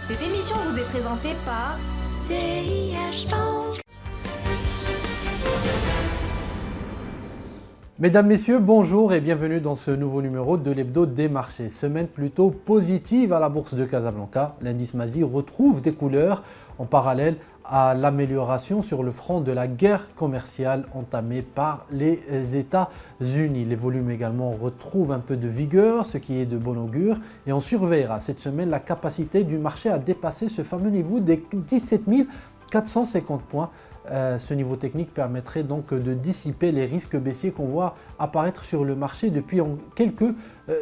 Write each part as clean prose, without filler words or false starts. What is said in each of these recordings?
Cette émission vous est présentée par CIH Bank. Mesdames, Messieurs, bonjour et bienvenue dans ce nouveau numéro de l'Hebdo des marchés. Semaine plutôt positive à la bourse de Casablanca. L'indice Mazi retrouve des couleurs en parallèle à l'amélioration sur le front de la guerre commerciale entamée par les États-Unis. Les volumes également retrouvent un peu de vigueur, ce qui est de bon augure. Et on surveillera cette semaine la capacité du marché à dépasser ce fameux niveau des 17 450 points. Ce niveau technique permettrait donc de dissiper les risques baissiers qu'on voit apparaître sur le marché depuis quelques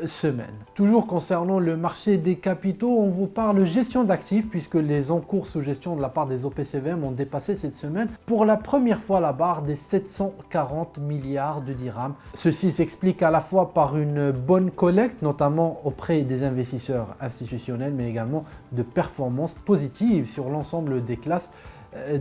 semaines. Toujours concernant le marché des capitaux, on vous parle gestion d'actifs puisque les encours sous gestion de la part des OPCVM ont dépassé cette semaine pour la première fois la barre des 740 milliards de dirhams. Ceci s'explique à la fois par une bonne collecte, notamment auprès des investisseurs institutionnels, mais également de performances positives sur l'ensemble des classes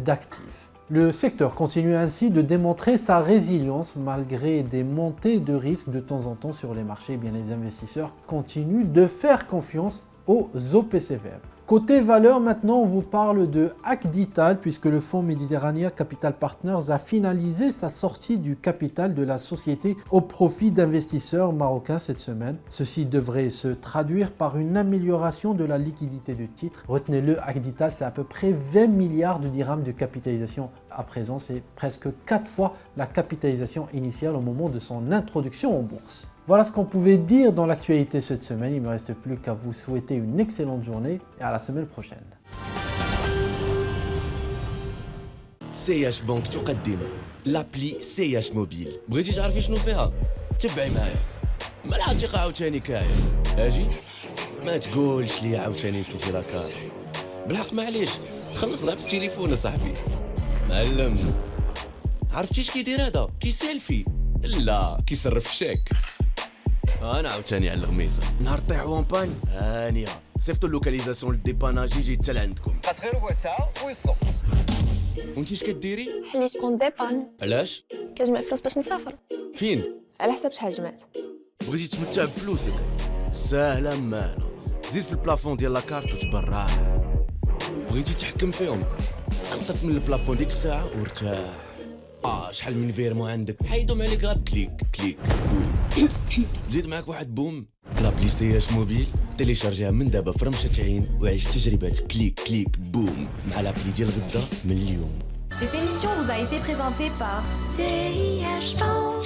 d'actifs. Le secteur continue ainsi de démontrer sa résilience malgré des montées de risques de temps en temps sur les marchés. Eh bien, les investisseurs continuent de faire confiance aux OPCVM. Côté valeur, maintenant, on vous parle de Acdital puisque le fonds Mediterranean Capital Partners a finalisé sa sortie du capital de la société au profit d'investisseurs marocains cette semaine. Ceci devrait se traduire par une amélioration de la liquidité du titre. Retenez-le, Acdital, c'est à peu près 20 milliards de dirhams de capitalisation à présent. C'est presque 4 fois la capitalisation initiale au moment de son introduction en bourse. Voilà ce qu'on pouvait dire dans l'actualité cette semaine. Il ne me reste plus qu'à vous souhaiter une excellente journée et à la semaine prochaine. CIH بنك تقدم لابلي CIH موبيل. بغيتي تعرفي شنو فيها؟ تبعي معايا. ما العتيقة عاوتاني كاير. اجي ما تقولش لي عاوتاني نسيتي لاكار. بالحق معليش خلصنا بالتليفون صاحبي. معلم عرفتي اش كيدير هذا؟ كيسيلفي. لا كيصرف الشيك. انا عاوتاني على الغميزه نهار طيحوا اونبان هانيه صيفطوا اللوكاليزاسيون للديباناج يجي حتى لعندكم بقات غير ربع ساعه ويصلوا. وانتي اش كديري حليت كونت ديبان علاش كنجمع فلوس باش نسافر فين على حساب شحال جمعت. بغيتي تمتع بفلوسك ساهله مانا زيد في البلافون ديال لاكارت وتبرع بغيتي تحكم فيهم انقص من البلافون ديك الساعه وارتاح شحال من فيرمو عندك حيدهم عليك غير كليك كليك بوم زيد معاك واحد بوم لابلي CIH موبيل تيليشارجيها من دابا في رمشة عين وعيش تجربة كليك كليك بوم مع لابلي ديال غدا من اليوم. Cette émission vous a été présentée par CIH Bank.